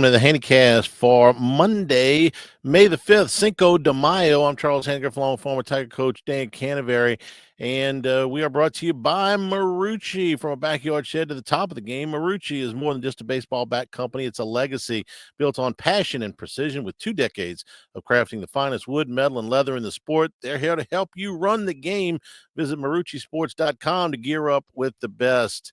To the Hannycast for Monday, May the 5th, Cinco de Mayo. I'm Charles Henniger, along with former Tiger coach Dan Canterbury, and we are brought to you by Marucci. From a backyard shed to the top of the game, Marucci is more than just a baseball bat company. It's a legacy built on passion and precision with 2 decades of crafting the finest wood, metal, and leather in the sport. They're here to help you run the game. Visit MarucciSports.com to gear up with the best.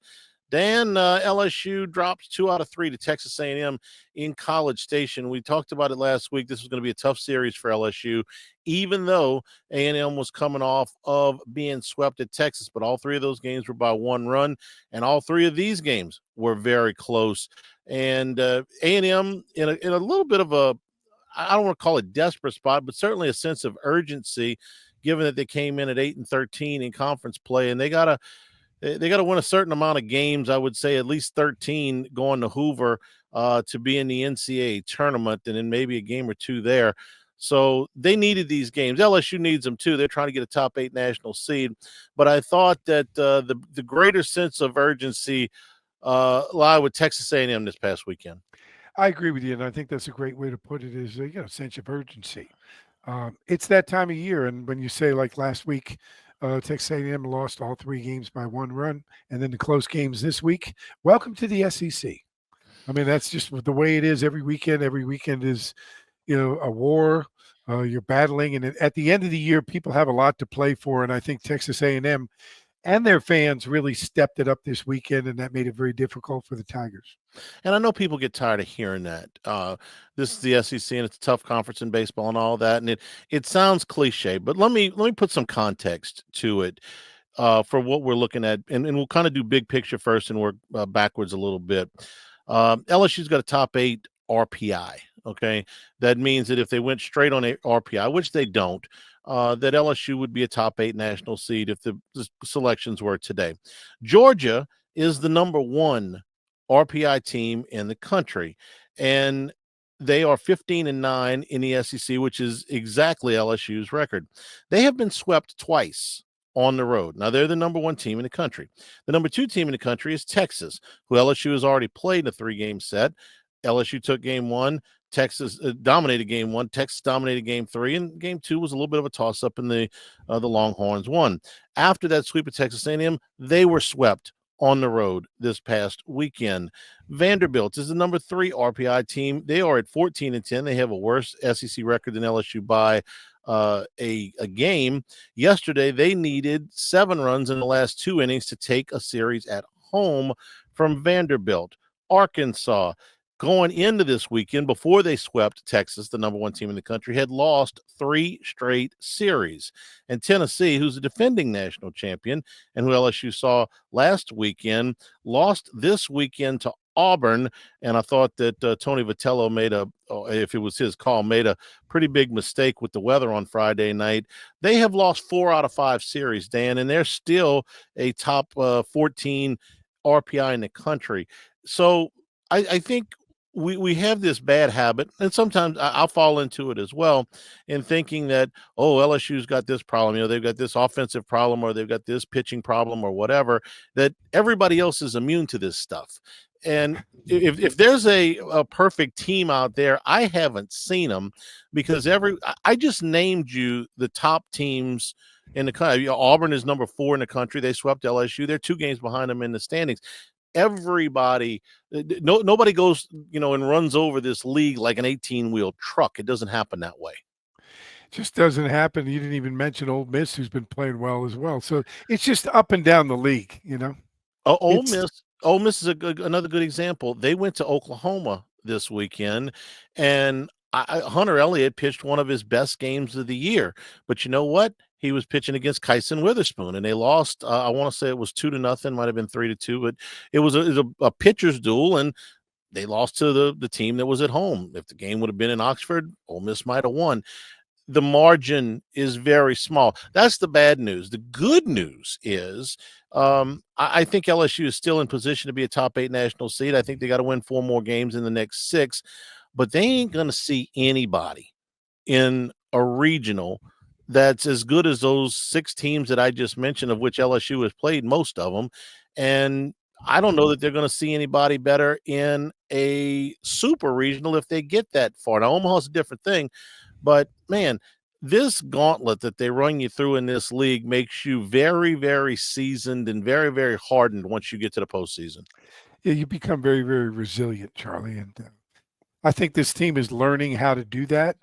Dan, LSU drops 2 out of 3 to Texas A&M in College Station. We talked about it last week. This was going to be a tough series for LSU, even though A&M was coming off of being swept at Texas. But all 3 of those games were by 1 run, and all 3 of these games were very close. And A&M in a little bit of a, I don't want to call it desperate spot, but certainly a sense of urgency, given that they came in at 8-13 in conference play, and they got to win a certain amount of games. I would say at least 13 going to Hoover to be in the NCAA tournament, and then maybe a game or 2 there. So they needed these games. LSU needs them too. They're trying to get a top 8 national seed. But I thought that the greater sense of urgency lie with Texas A&M this past weekend. I agree with you, and I think that's a great way to put it. Is sense of urgency. It's that time of year, and when you say like last week, Texas A&M lost all 3 games by 1 run, and then the close games this week. Welcome to the SEC. I mean, that's just the way it is every weekend. Every weekend is, a war. You're battling, and at the end of the year, people have a lot to play for. And I think Texas A&M and their fans really stepped it up this weekend, and that made it very difficult for the Tigers. And I know people get tired of hearing that. This is the SEC, and it's a tough conference in baseball and all that. And it sounds cliche, but let me put some context to it for what we're looking at, and we'll kind of do big picture first and work backwards a little bit. LSU's got a top 8 RPI. Okay, that means that if they went straight on a RPI, which they don't, that LSU would be a top 8 national seed if the selections were today. Georgia is the number 1 RPI team in the country, and they are 15-9 in the SEC, which is exactly LSU's record. They have been swept twice on the road. Now, they're the number 1 team in the country. The number 2 team in the country is Texas, who LSU has already played in a 3-game set. LSU took game 1. Texas dominated game 1. Texas dominated game 3, and game 2 was a little bit of a toss-up, and the Longhorns won. After that sweep of Texas A&M, they were swept on the road this past weekend. Vanderbilt is the number 3 RPI team. They are at 14-10. They have a worse SEC record than LSU by a game. Yesterday, they needed 7 runs in the last 2 innings to take a series at home from Vanderbilt. Arkansas, going into this weekend, before they swept Texas, the number 1 team in the country, had lost 3 straight series. And Tennessee, who's a defending national champion and who LSU saw last weekend, lost this weekend to Auburn. And I thought that Tony Vitello if it was his call, made a pretty big mistake with the weather on Friday night. They have lost 4 out of 5 series, Dan, and they're still a top 14 RPI in the country. So I think we have this bad habit, and sometimes I'll fall into it as well, in thinking that, LSU's got this problem, they've got this offensive problem, or they've got this pitching problem, or whatever, that everybody else is immune to this stuff. And if there's a perfect team out there, I haven't seen them, because I just named you the top teams in the country. Auburn is number 4 in the country. They swept LSU. They're 2 games behind them in the standings. Everybody, nobody goes, and runs over this league like an 18-wheel truck. It doesn't happen that way. Just doesn't happen. You didn't even mention Ole Miss, who's been playing well as well. So it's just up and down the league, Ole Miss is another good example. They went to Oklahoma this weekend, and Hunter Elliott pitched one of his best games of the year. But you know what? He was pitching against Kyson Witherspoon, and they lost. I want to say it was 2-0, might have been 3-2, but it was a pitcher's duel, and they lost to the team that was at home. If the game would have been in Oxford, Ole Miss might have won. The margin is very small. That's the bad news. The good news is I think LSU is still in position to be a top 8 national seed. I think they got to win 4 more games in the next 6, but they ain't going to see anybody in a regional that's as good as those 6 teams that I just mentioned, of which LSU has played most of them. And I don't know that they're going to see anybody better in a super regional if they get that far. Now, Omaha's a different thing, but man, this gauntlet that they run you through in this league makes you very, very seasoned and very, very hardened once you get to the postseason. Yeah, you become very, very resilient, Charlie, and I think this team is learning how to do that.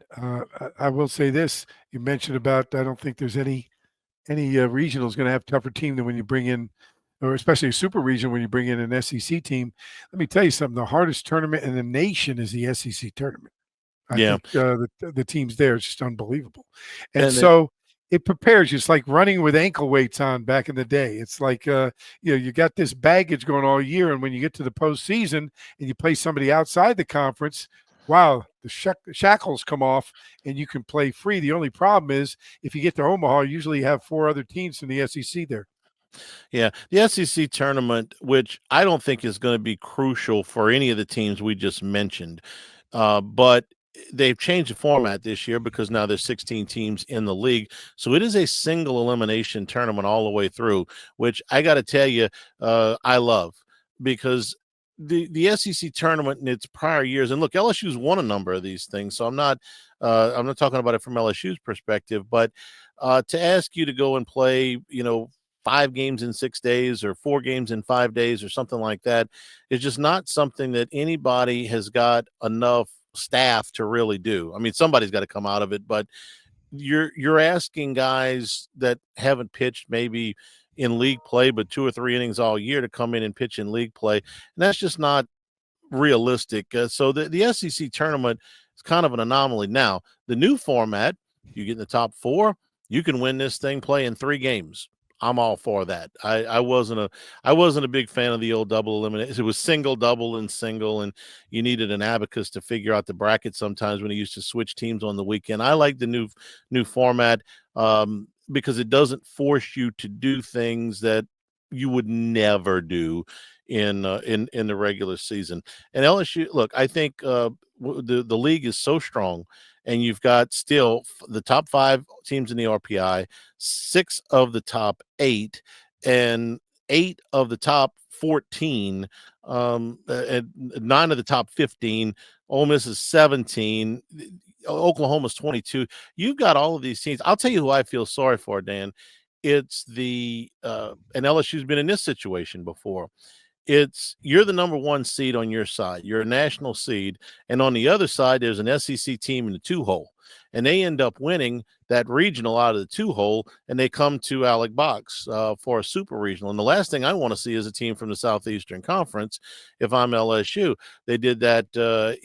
I will say this: you mentioned about I don't think there's any regional is going to have a tougher team than when you bring in, or especially a super region when you bring in an SEC team. Let me tell you something: the hardest tournament in the nation is the SEC tournament. I Yeah, think the teams there is just unbelievable, and and it, so it prepares you. It's like running with ankle weights on back in the day. It's like you got this baggage going all year, and when you get to the postseason and you play somebody outside the conference, wow, the shackles come off and you can play free. The only problem is if you get to Omaha, usually you have four other teams from the SEC there. yeah, the SEC tournament, which I don't think is going to be crucial for any of the teams we just mentioned, but they've changed the format this year because now there's 16 teams in the league, so it is a single elimination tournament all the way through, which I got to tell you, I love because the SEC tournament in its prior years, and look, LSU's won a number of these things, so I'm not talking about it from LSU's perspective, but to ask you to go and play, 5 games in 6 days or 4 games in 5 days or something like that is just not something that anybody has got enough staff to really do. I mean, somebody's got to come out of it, but you're asking guys that haven't pitched maybe in league play but 2 or 3 innings all year to come in and pitch in league play, and that's just not realistic. So the SEC tournament is kind of an anomaly. Now, the new format, you get in the top four, you can win this thing playing 3 games. I'm all for that. I wasn't a big fan of the old double elimination. It was single, double, and single, and you needed an abacus to figure out the bracket sometimes when you used to switch teams on the weekend. I like the new format because it doesn't force you to do things that you would never do in the regular season. And LSU, look, I think the league is so strong, and you've got still the top 5 teams in the RPI, 6 of the top 8, and 8 of the top 14, and 9 of the top 15. Ole Miss is 17. Oklahoma's 22. You've got all of these teams. I'll tell you who I feel sorry for, Dan. It's and LSU's been in this situation before. You're the number 1 seed on your side. You're a national seed, and on the other side, there's an SEC team in the 2 hole, and they end up winning that regional out of the 2 hole, and they come to Alec Box for a super regional. And the last thing I want to see is a team from the Southeastern Conference. If I'm LSU, they did that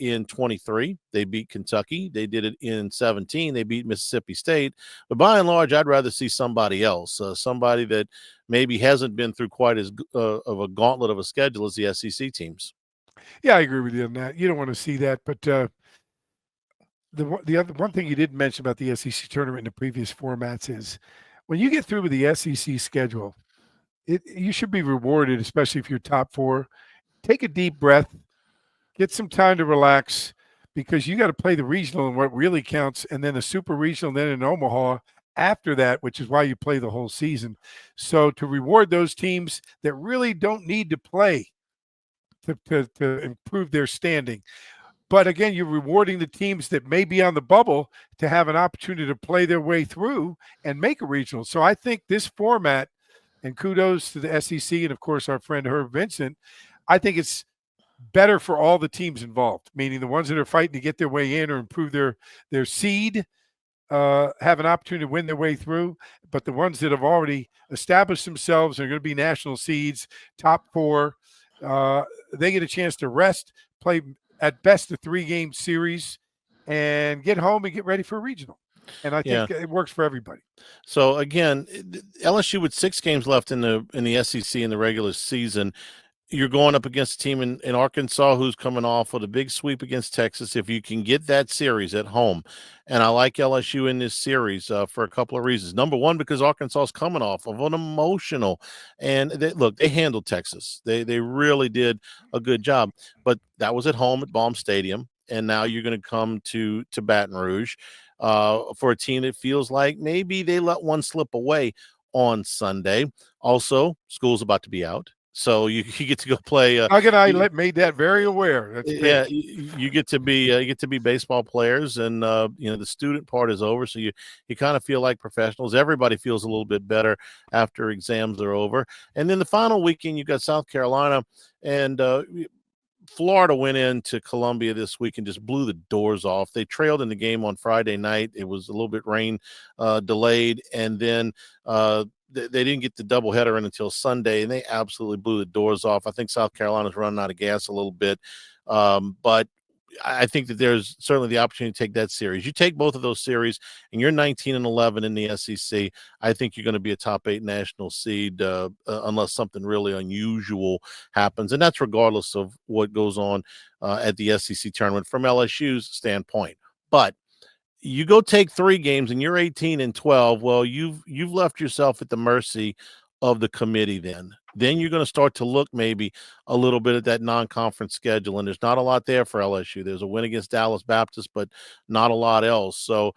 in 23. They beat Kentucky. They did it in 17. They beat Mississippi State. But by and large, I'd rather see somebody else, somebody that maybe hasn't been through quite as of a gauntlet of a schedule as the SEC teams. Yeah, I agree with you on that. You don't want to see that, but the other one thing you didn't mention about the SEC tournament in the previous formats is when you get through with the SEC schedule, you should be rewarded, especially if you're top four. Take a deep breath, get some time to relax, because you got to play the regional and what really counts, and then a super regional, then in Omaha after that, which is why you play the whole season. So to reward those teams that really don't need to play to improve their standing. But again, you're rewarding the teams that may be on the bubble to have an opportunity to play their way through and make a regional. So I think this format, and kudos to the SEC and, of course, our friend Herb Vincent, I think it's better for all the teams involved, meaning the ones that are fighting to get their way in or improve their seed have an opportunity to win their way through. But the ones that have already established themselves and are going to be national seeds, top four, they get a chance to rest, play at best a 3-game series, and get home and get ready for a regional. And I Yeah. think it works for everybody. So again, LSU with 6 games left in the SEC in the regular season, you're going up against a team in Arkansas who's coming off with a big sweep against Texas. If you can get that series at home, and I like LSU in this series for a couple of reasons. Number one, because Arkansas is coming off of an emotional, and they handled Texas. They really did a good job, but that was at home at Baum Stadium, and now you're going to come to Baton Rouge for a team that feels like maybe they let one slip away on Sunday. Also, school's about to be out. So you get to go play. Doug and I made that very aware. That's Yeah, big. you get to be baseball players, and the student part is over, so you kind of feel like professionals. Everybody feels a little bit better after exams are over, and then the final weekend you got South Carolina, and Florida went into Columbia this week and just blew the doors off. They trailed in the game on Friday night. It was a little bit rain delayed, and then they didn't get the doubleheader in until Sunday, and they absolutely blew the doors off. I think South Carolina's running out of gas a little bit, but I think that there's certainly the opportunity to take that series. You take both of those series, and you're 19-11 in the SEC. I think you're going to be a top 8 national seed unless something really unusual happens, and that's regardless of what goes on at the SEC tournament from LSU's standpoint. But you go take 3 games and you're 18-12. Well, you've left yourself at the mercy of the committee. Then you're going to start to look maybe a little bit at that non-conference schedule, and there's not a lot there for LSU. There's a win against Dallas Baptist, but not a lot else. So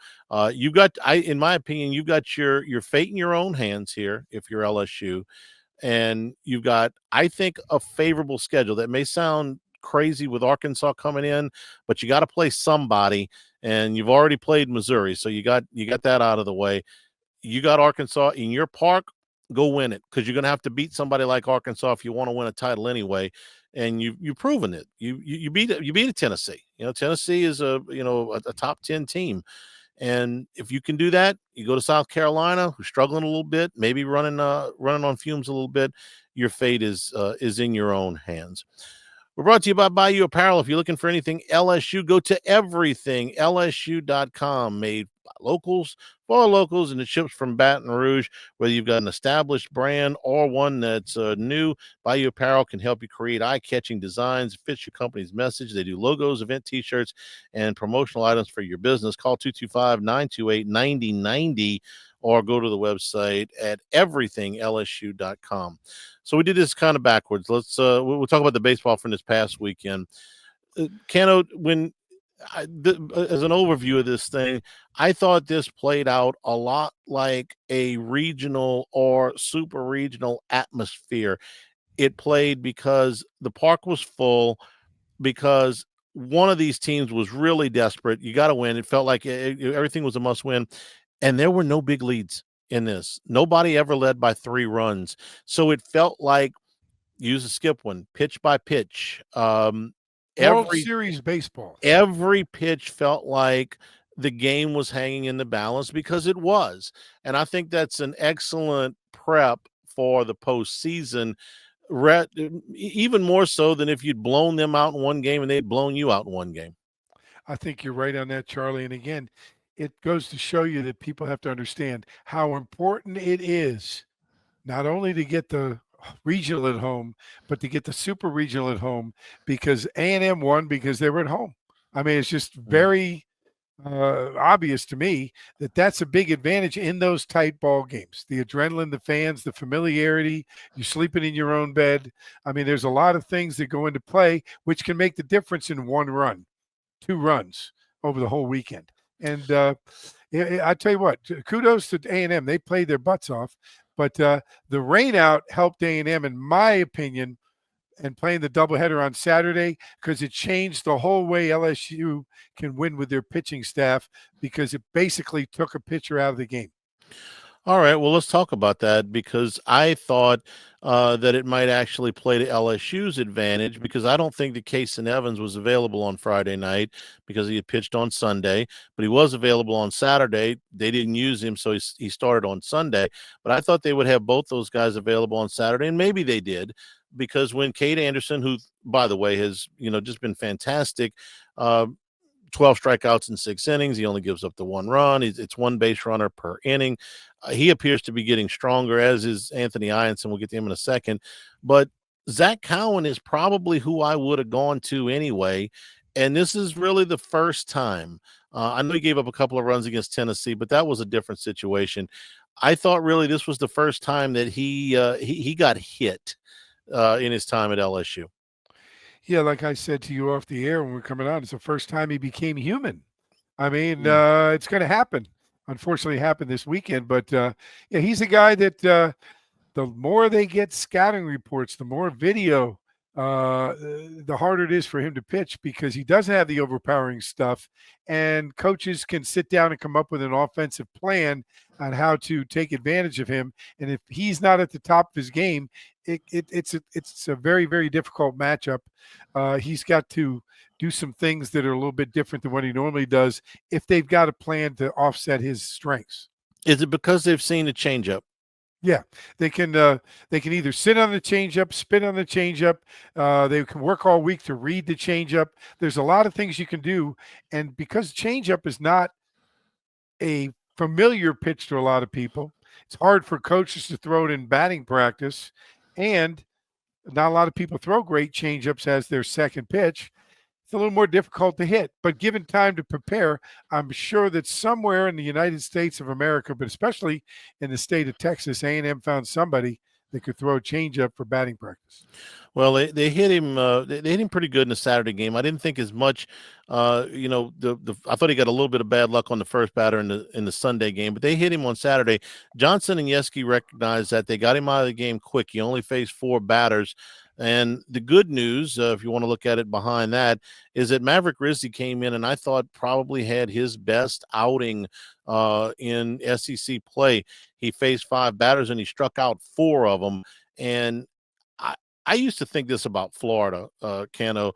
you've got, in my opinion, you've got your fate in your own hands here if you're LSU, and you've got, I think, a favorable schedule. That may sound crazy with Arkansas coming in, but you got to play somebody, and you've already played Missouri, so you got that out of the way. You got Arkansas in your park. Go win it, because you're going to have to beat somebody like Arkansas if you want to win a title anyway. And you've proven it. You beat a Tennessee. Tennessee is a top 10 team. And if you can do that, you go to South Carolina, who's struggling a little bit, maybe running on fumes a little bit. Your fate is in your own hands. We're brought to you by Bayou Apparel. If you're looking for anything LSU, go to everythinglsu.com. Made by locals for locals, and it ships from Baton Rouge. Whether you've got an established brand or one that's new, Bayou Apparel can help you create eye-catching designs that fits your company's message. They do logos, event T-shirts, and promotional items for your business. Call 225-928-9090 or go to the website at everythinglsu.com. So we did this kind of backwards. We'll talk about the baseball from this past weekend. Cano, as an overview of this thing, I thought this played out a lot like a regional or super regional atmosphere. It played because the park was full, because one of these teams was really desperate. You got to win. It felt like everything was a must win. And there were no big leads in this. Nobody ever led by 3 runs. So it felt like, use a skip one, pitch by pitch. World Series baseball. Every pitch felt like the game was hanging in the balance, because it was. And I think that's an excellent prep for the postseason, even more so than if you'd blown them out in one game and they'd blown you out in one game. I think you're right on that, Charlie. And again, it goes to show you that people have to understand how important it is not only to get the regional at home, but to get the super regional at home, because A&M won because they were at home. I mean, it's just very obvious to me that that's a big advantage in those tight ball games. The adrenaline, the fans, the familiarity, you're sleeping in your own bed. I mean, there's a lot of things that go into play, which can make the difference in 1 run, 2 runs over the whole weekend. And I tell you what, kudos to A&M. They played their butts off, but the rain out helped A&M, in my opinion, and playing the doubleheader on Saturday, because it changed the whole way LSU can win with their pitching staff, because it basically took a pitcher out of the game. All right, well, let's talk about that, because I thought that it might actually play to LSU's advantage, because I don't think that Kason Evans was available on Friday night because he had pitched on Sunday, but he was available on Saturday. They didn't use him, so he started on Sunday. But I thought they would have both those guys available on Saturday, and maybe they did, because when Cade Anderson, who, by the way, has just been fantastic, 12 strikeouts in 6 innings. He only gives up the 1 run. It's 1 base runner per inning. He appears to be getting stronger, as is Anthony Ianson. We'll get to him in a second. But Zach Cowan is probably who I would have gone to anyway. And this is really the first time. I know he gave up a couple of runs against Tennessee, but that was a different situation. I thought really this was the first time that he got hit in his time at LSU. Yeah, like I said to you off the air when we're coming on, it's the first time he became human. I mean, it's going to happen. Unfortunately, it happened this weekend. But, yeah, he's a guy that the more they get scouting reports, the more video, the harder it is for him to pitch because he doesn't have the overpowering stuff. And coaches can sit down and come up with an offensive plan on how to take advantage of him. And if he's not at the top of his game, it's a very, very difficult matchup. He's got to do some things that are a little bit different than what he normally does if they've got a plan to offset his strengths. Is it because they've seen the changeup? Yeah, they can either sit on the changeup, spin on the changeup. They can work all week to read the changeup. There's a lot of things you can do, and because changeup is not a familiar pitch to a lot of people, it's hard for coaches to throw it in batting practice, and not a lot of people throw great changeups as their second pitch. It's a little more difficult to hit, but given time to prepare, I'm sure that somewhere in the United States of America, but especially in the state of Texas, A&M found somebody that could throw a changeup for batting practice. Well, they hit him. They hit him pretty good in the Saturday game. I didn't think as much. The I thought he got a little bit of bad luck on the first batter in the Sunday game, but they hit him on Saturday. Johnson and Yeski recognized that they got him out of the game quick. He only faced 4 batters. And the good news, if you want to look at it behind that, is that Maverick Rizzi came in and I thought probably had his best outing in SEC play. He faced 5 batters and he struck out 4 of them. And I used to think this about Florida, Cano,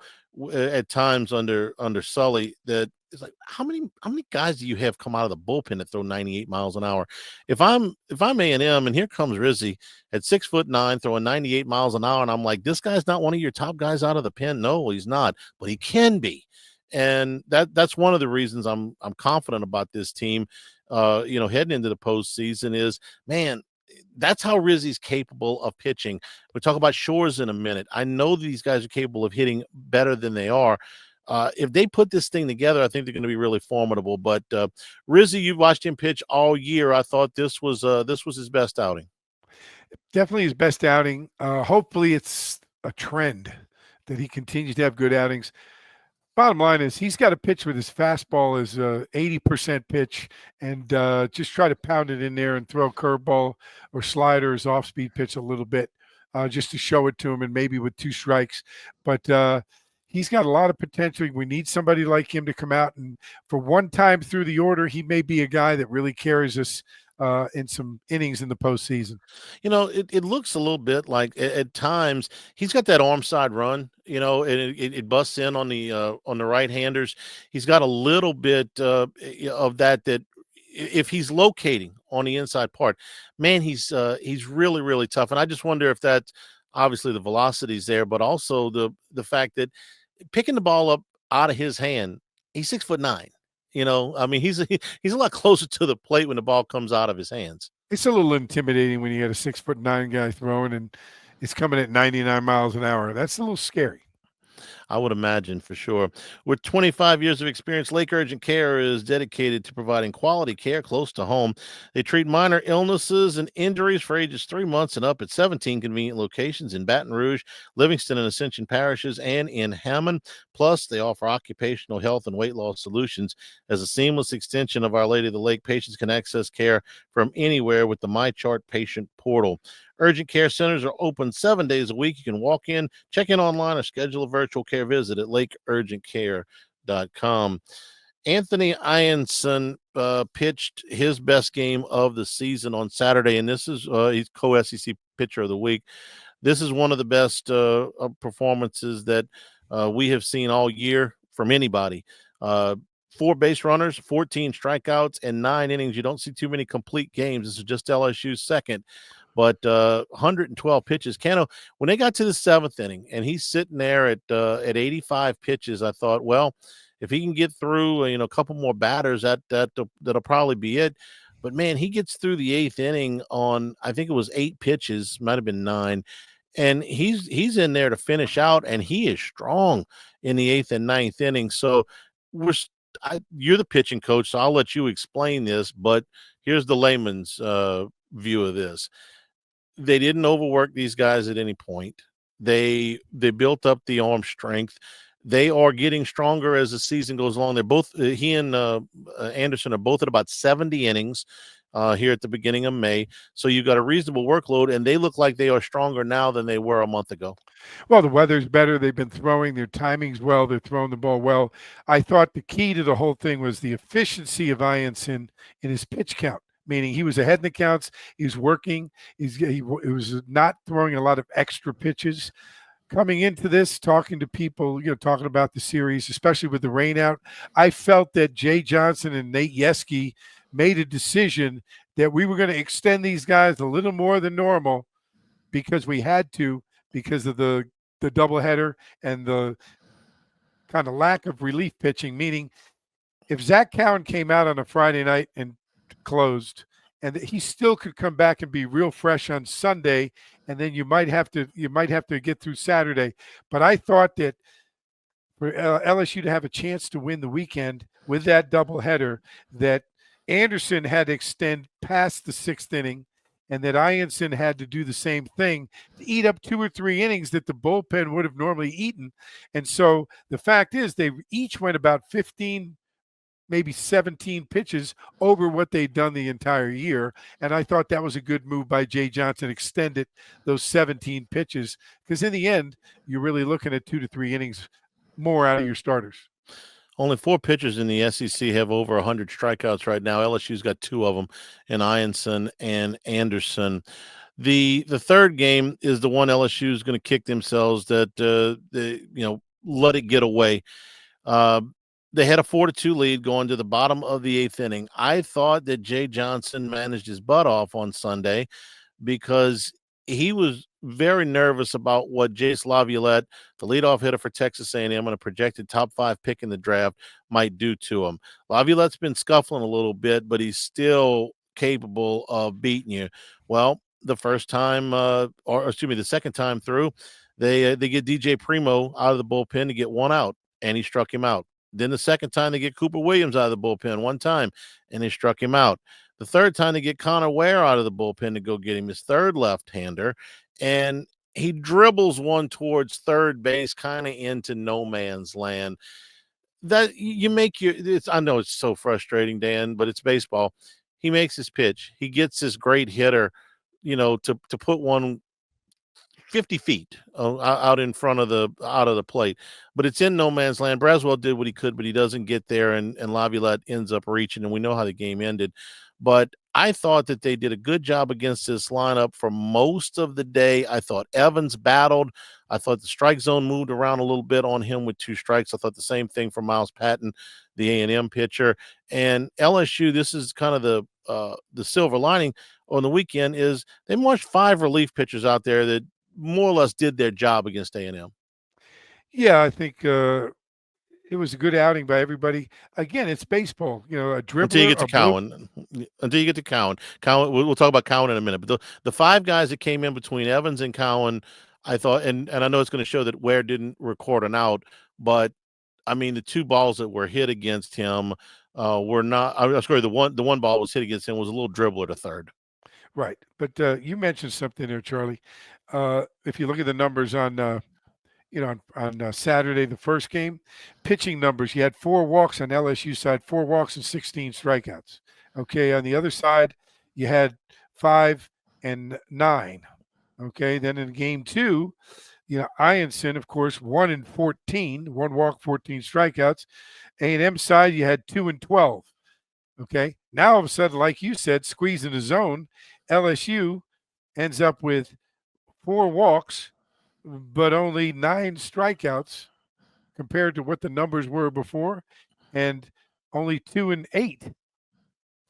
at times under Sully, that it's like how many guys do you have come out of the bullpen that throw 98 miles an hour? If I'm A&M and here comes Rizzi at 6'9", throwing 98 miles an hour, and I'm like, this guy's not one of your top guys out of the pen. No, he's not, but he can be, and that's one of the reasons I'm confident about this team. Heading into the postseason is, man, that's how Rizzi's capable of pitching. We'll talk about Shores in a minute. I know these guys are capable of hitting better than they are. If they put this thing together, I think they're going to be really formidable. But Rizzi, you watched him pitch all year. I thought this was his best outing. Definitely his best outing. Hopefully, it's a trend that he continues to have good outings. Bottom line is he's got to pitch with his fastball as 80% pitch and just try to pound it in there and throw a curveball or slider as off-speed pitch a little bit just to show it to him and maybe with 2 strikes. But he's got a lot of potential. We need somebody like him to come out. And for one time through the order, he may be a guy that really carries us in some innings in the postseason. It looks a little bit like at times he's got that arm side run, and it busts in on the right-handers. He's got a little bit of that if he's locating on the inside part, man, he's really, really tough. And I just wonder if that's obviously the velocity's there, but also the fact that picking the ball up out of his hand, he's 6'9". I mean, he's a lot closer to the plate when the ball comes out of his hands. It's a little intimidating when you got a 6'9" guy throwing and it's coming at 99 miles an hour. That's a little scary. I would imagine for sure. With 25 years of experience, Lake Urgent Care is dedicated to providing quality care close to home. They treat minor illnesses and injuries for ages 3 months and up at 17 convenient locations in Baton Rouge, Livingston, and Ascension parishes, and in Hammond. Plus, they offer occupational health and weight loss solutions. As a seamless extension of Our Lady of the Lake, patients can access care from anywhere with the MyChart patient portal. Urgent care centers are open 7 days a week. You can walk in, check in online, or schedule a virtual care visit at lakeurgentcare.com. Anthony Ianson pitched his best game of the season on Saturday, and this is he's co-SEC Pitcher of the Week. This is one of the best performances that we have seen all year from anybody. 4 base runners, 14 strikeouts, and 9 innings. You don't see too many complete games. This is just LSU's second. But 112 pitches. Cano, when they got to the 7th inning and he's sitting there at 85 pitches, I thought, well, if he can get through, a couple more batters, that'll probably be it. But man, he gets through the 8th inning on, I think it was 8 pitches, might have been 9, and he's in there to finish out, and he is strong in the 8th and 9th inning. So you're the pitching coach, so I'll let you explain this. But here's the layman's view of this. They didn't overwork these guys at any point. They built up the arm strength. They are getting stronger as the season goes along. They're both he and Anderson are both at about 70 innings. here at the beginning of May. So you've got a reasonable workload, and they look like they are stronger now than they were a month ago. Well, the weather's better. They've been throwing. Their timing's well. They're throwing the ball well. I thought the key to the whole thing was the efficiency of Ianson in his pitch count, meaning he was ahead in the counts. He's working. He was not throwing a lot of extra pitches. Coming into this, talking to people, talking about the series, especially with the rain out, I felt that Jay Johnson and Nate Yeske made a decision that we were going to extend these guys a little more than normal because we had to, because of the doubleheader and the kind of lack of relief pitching. Meaning, if Zach Cowan came out on a Friday night and closed, and he still could come back and be real fresh on Sunday, and then you might have to get through Saturday. But I thought that for LSU to have a chance to win the weekend with that doubleheader, that Anderson had to extend past the sixth inning, and that Ianson had to do the same thing to eat up 2 or 3 innings that the bullpen would have normally eaten. And so the fact is they each went about 15, maybe 17 pitches over what they'd done the entire year. And I thought that was a good move by Jay Johnson, extended those 17 pitches, because in the end, you're really looking at 2 to 3 innings more out of your starters. Only 4 pitchers in the SEC have over 100 strikeouts right now. LSU's got 2 of them, in Ianson and Anderson. The third game is the one LSU is going to kick themselves that they let it get away. They had a 4-2 lead going to the bottom of the 8th inning. I thought that Jay Johnson managed his butt off on Sunday because he was very nervous about what Jace Laviolette, the leadoff hitter for Texas A&M and a projected top 5 pick in the draft, might do to him. Laviolette's been scuffling a little bit, but he's still capable of beating you. Well, the second time through, they get DJ Primo out of the bullpen to get 1 out, and he struck him out. Then the second time they get Cooper Williams out of the bullpen 1 time, and they struck him out. The third time they get Connor Ware out of the bullpen to go get him, his third left-hander, and he dribbles one towards third base, kind of into no man's land. That you make I know it's so frustrating, Dan, but it's baseball. He makes his pitch. He gets this great hitter, to put one 50 feet out in front of the plate, but it's in no man's land. Braswell did what he could, but he doesn't get there, and Laviolette ends up reaching, and we know how the game ended. But I thought that they did a good job against this lineup for most of the day. I thought Evans battled. I thought the strike zone moved around a little bit on him with 2 strikes. I thought the same thing for Miles Patton, the A&M pitcher. And LSU, this is kind of the silver lining on the weekend, is they marched 5 relief pitchers out there that more or less did their job against A&M. Yeah, I think it was a good outing by everybody. Again, it's baseball. A dribbler. Until you get to Cowan. We'll talk about Cowan in a minute. But the 5 guys that came in between Evans and Cowan, I thought, and I know it's going to show that Ware didn't record an out, but I mean the 2 balls that were hit against him were not. I'm sorry, the one ball was hit against him was a little dribbler to third. Right, but you mentioned something there, Charlie. If you look at the numbers on Saturday, the first game, pitching numbers, you had 4 walks on LSU side, 4 walks and 16 strikeouts. Okay, on the other side, you had 5 and 9. Okay, then in game 2, Ianson, of course, 1 and 14, 1 walk, 14 strikeouts. A&M side, you had 2 and 12. Okay, now all of a sudden, like you said, squeezing the zone, LSU ends up with 4 walks, but only 9 strikeouts compared to what the numbers were before, and only 2 and 8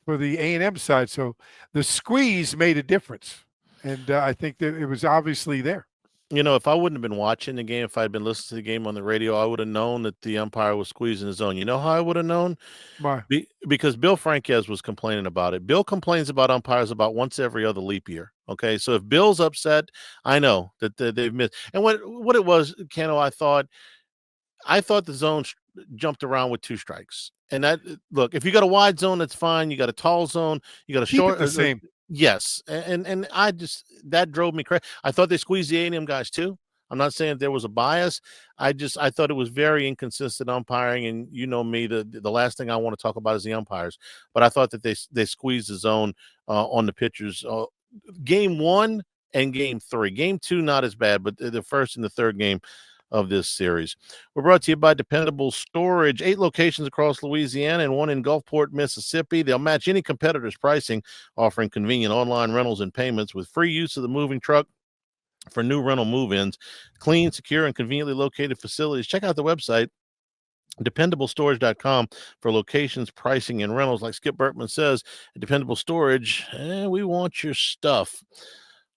for the A&M side. So the squeeze made a difference, and I think that it was obviously there. If I wouldn't have been watching the game, if I'd been listening to the game on the radio, I would have known that the umpire was squeezing his zone. You know how I would have known? Why? Because Bill Franquez was complaining about it. Bill complains about umpires about once every other leap year. Okay, so if Bill's upset, I know that they've missed. And what it was, Keno, I thought the zone jumped around with 2 strikes. And that, look, if you got a wide zone, that's fine. You got a tall zone. You got a Keep short. it the same. Yes, and I just, that drove me crazy. I thought they squeezed the A&M guys too. I'm not saying there was a bias. I thought it was very inconsistent umpiring, and you know me, the last thing I want to talk about is the umpires. But I thought that they squeezed the zone on the pitchers. Game one and game three. Game two, not as bad, but the first and the third game of this series. We're brought to you by Dependable Storage, 8 locations across Louisiana and one in Gulfport, Mississippi. They'll match any competitor's pricing, offering convenient online rentals and payments with free use of the moving truck for new rental move-ins. Clean, secure, and conveniently located facilities. Check out the website, dependablestorage.com, for locations, pricing, and rentals. Like Skip Bertman says, at Dependable Storage, we want your stuff.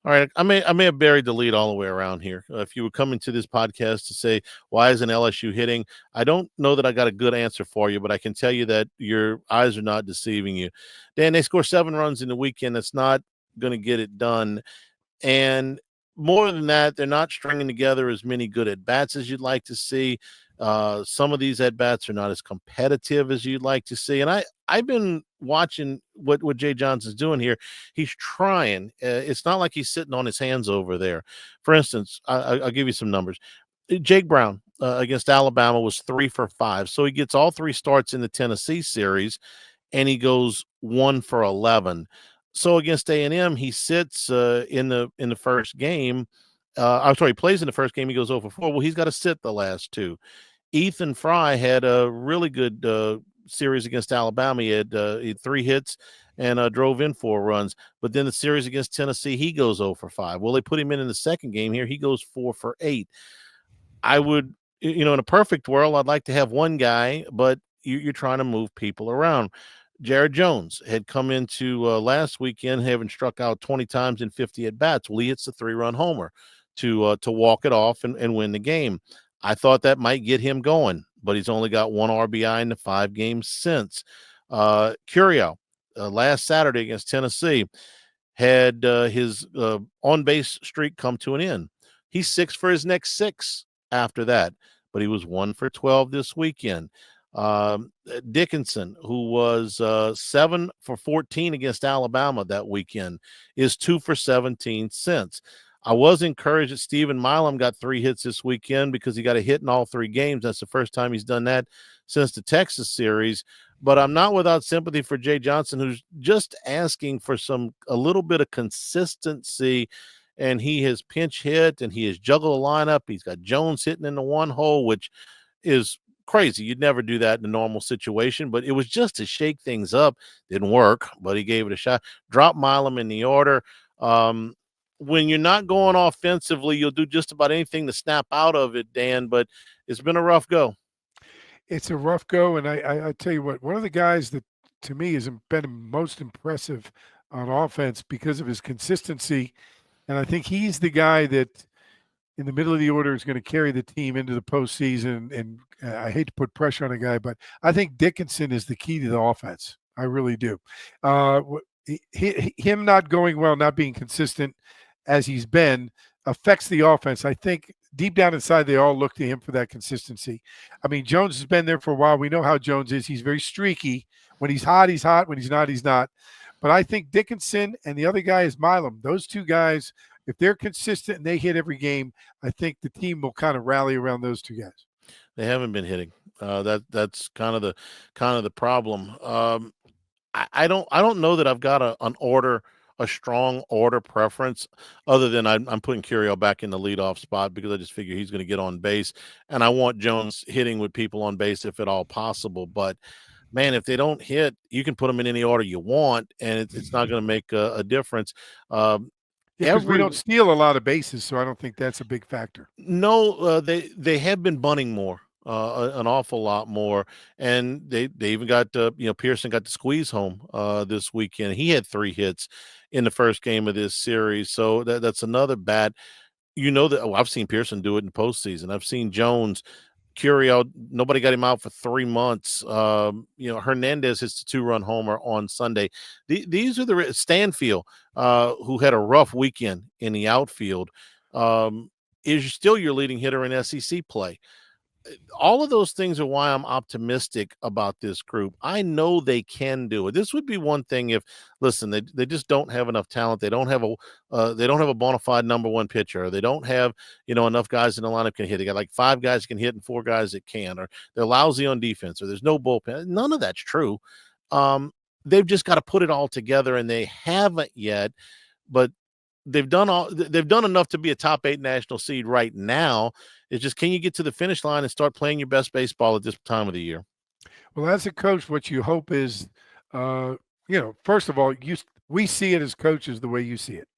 All right, I may have buried the lead all the way around here. If you were coming to this podcast to say, why isn't LSU hitting? I don't know that I got a good answer for you, but I can tell you that your eyes are not deceiving you. Dan, they score 7 runs in the weekend. That's not going to get it done. And more than that, they're not stringing together as many good at bats as you'd like to see. Some of these at bats are not as competitive as you'd like to see. And I've been watching what Jay Johnson's doing here. He's trying. It's not like he's sitting on his hands over there. For instance, I'll give you some numbers. Jake Brown against Alabama was 3 for 5. So he gets all 3 starts in the Tennessee series, and he goes 1 for 11. So against A&M, he sits in the first game. I'm sorry, he plays in the first game. He goes 0 for 4. Well, he's got to sit the last 2. Ethan Fry had a really good series against Alabama. He had 3 hits and drove in 4 runs. But then the series against Tennessee, he goes 0 for 5. Well, they put him in the second game here. He goes 4 for 8. I would, in a perfect world, I'd like to have one guy, but you're trying to move people around. Jared Jones had come into last weekend having struck out 20 times in 50 at bats. Well, he hits the 3-run homer to walk it off and win the game. I thought that might get him going, but he's only got 1 RBI in the 5 games since. Curio, last Saturday against Tennessee, had his on base streak come to an end. He's 6 for his next 6 after that, but he was 1 for 12 this weekend. Dickinson, who was 7 for 14 against Alabama that weekend, is 2 for 17 since. I was encouraged that Stephen Milam got 3 hits this weekend because he got a hit in all 3 games. That's the first time he's done that since the Texas series. But I'm not without sympathy for Jay Johnson, who's just asking for a little bit of consistency. And he has pinch hit and he has juggled a lineup. He's got Jones hitting in the 1 hole, which is crazy. You'd never do that in a normal situation, but it was just to shake things up. Didn't work, but he gave it a shot. Drop Milam in the order. When you're not going offensively, you'll do just about anything to snap out of it, Dan, but it's been a rough go. It's a rough go, and I tell you what, one of the guys that to me has been most impressive on offense because of his consistency, and I think he's the guy that in the middle of the order is going to carry the team into the postseason. And I hate to put pressure on a guy, but I think Dickinson is the key to the offense. I really do. Him not going well, not being consistent as he's been, affects the offense. I think deep down inside, they all look to him for that consistency. I mean, Jones has been there for a while. We know how Jones is. He's very streaky. When he's hot, he's hot. When he's not, he's not. But I think Dickinson and the other guy is Milam. Those 2 guys, if they're consistent and they hit every game, I think the team will kind of rally around those 2 guys. They haven't been hitting. That's kind of the problem. I don't know that I've got a strong order preference, other than I'm putting Curio back in the leadoff spot because I just figure he's going to get on base, and I want Jones hitting with people on base if at all possible. But man, if they don't hit, you can put them in any order you want, and it's not going to make a difference. Because we don't steal a lot of bases, so I don't think that's a big factor. No, they have been bunting more. An awful lot more, and they even got Pearson got the squeeze home this weekend. He had 3 hits in the first game of this series, so that's another bat. I've seen Pearson do it in the postseason. I've seen Jones, Curio. Nobody got him out for 3 months. Hernandez hits the 2-run homer on Sunday. These are the Stanfield, who had a rough weekend in the outfield, is still your leading hitter in SEC play. all of those things are why I'm optimistic about this group. I know they can do it. This would be one thing if, listen, they just don't have enough talent. They don't have a bona fide number one pitcher. Or they don't have enough guys in the lineup can hit. They got like five guys can hit and four guys that can, or they're lousy on defense, or there's no bullpen. None of that's true. Um, they've just got to put it all together, and they haven't yet. But they've done enough to be a top 8 national seed right now. It's just, can you get to the finish line and start playing your best baseball at this time of the year? Well, as a coach, what you hope is, uh, first of all, we see it as coaches the way you see it.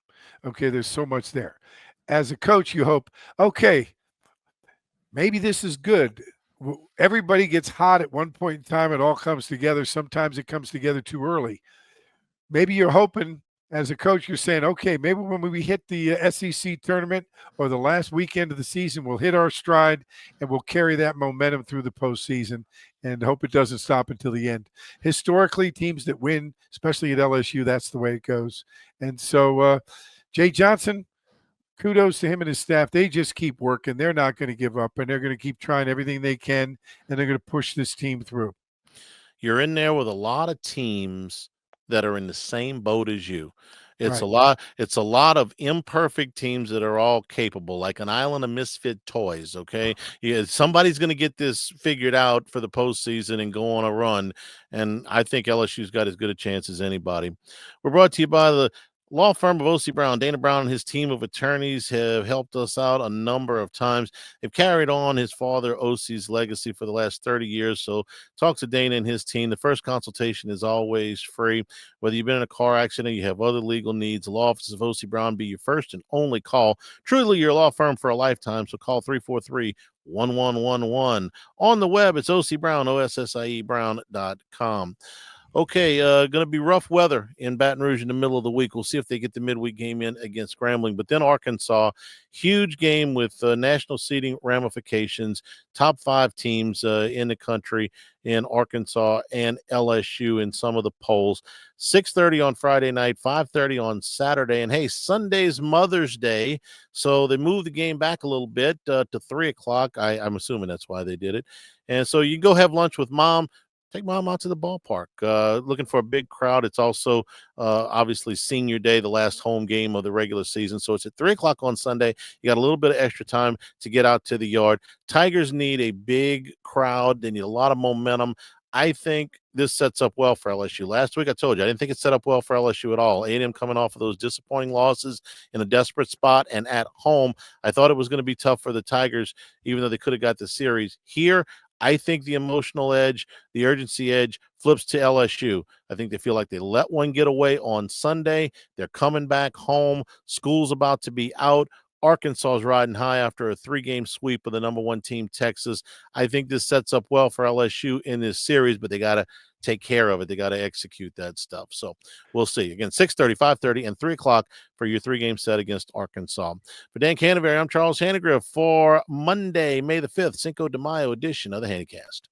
Okay, there's so much there. As a coach, you hope, okay, maybe this is good. Everybody gets hot at one point in time. It all comes together. Sometimes it comes together too early. Maybe you're hoping, as a coach, you're saying, okay, maybe when we hit the SEC tournament or the last weekend of the season, we'll hit our stride and we'll carry that momentum through the postseason and hope it doesn't stop until the end. Historically, teams that win, especially at LSU, that's the way it goes. And so, Jay Johnson, kudos to him and his staff. They just keep working. They're not going to give up, and they're going to keep trying everything they can, and they're going to push this team through. You're in there with a lot of teams that are in the same boat as you. Right. It's a lot of imperfect teams that are all capable, like an island of misfit toys. Okay. Yeah, somebody's going to get this figured out for the postseason and go on a run. And I think LSU's got as good a chance as anybody. We're brought to you by the law firm of O.C. Brown. Dana Brown and his team of attorneys have helped us out a number of times. They've carried on his father OC's legacy for the last 30 years. So talk to Dana and his team. The first consultation is always free. Whether you've been in a car accident, you have other legal needs, the law offices of O.C. Brown be your first and only call. Truly your law firm for a lifetime. So call 343-1111. On the web, it's OC Brown, OSSIE Brown.com. Okay, going to be rough weather in Baton Rouge in the middle of the week. We'll see if they get the midweek game in against Grambling. But then Arkansas, huge game with national seeding ramifications, top 5 teams in the country in Arkansas and LSU in some of the polls. 6:30 on Friday night, 5:30 on Saturday. And hey, Sunday's Mother's Day, so they moved the game back a little bit to 3 o'clock. I'm assuming that's why they did it. And so you can go have lunch with mom. Take mom out to the ballpark. Looking for a big crowd. It's also obviously senior day, the last home game of the regular season. So it's at 3 o'clock on Sunday. You got a little bit of extra time to get out to the yard. Tigers need a big crowd. They need a lot of momentum. I think this sets up well for LSU. Last week I told you I didn't think it set up well for LSU at all. A&M coming off of those disappointing losses in a desperate spot and at home. I thought it was going to be tough for the Tigers, even though they could have got the series. Here, I think the emotional edge, the urgency edge flips to LSU. I think they feel like they let one get away on Sunday. They're coming back home. School's about to be out. Arkansas is riding high after a 3-game sweep of the number 1 team, Texas. I think this sets up well for LSU in this series, but they got to take care of it. They got to execute that stuff. So we'll see. Again, 6:30, 5:30, and 3 o'clock for your 3-game set against Arkansas. For Dan Canterbury, I'm Charles Hannigrove for Monday, May the 5th, Cinco de Mayo edition of the Hannycast.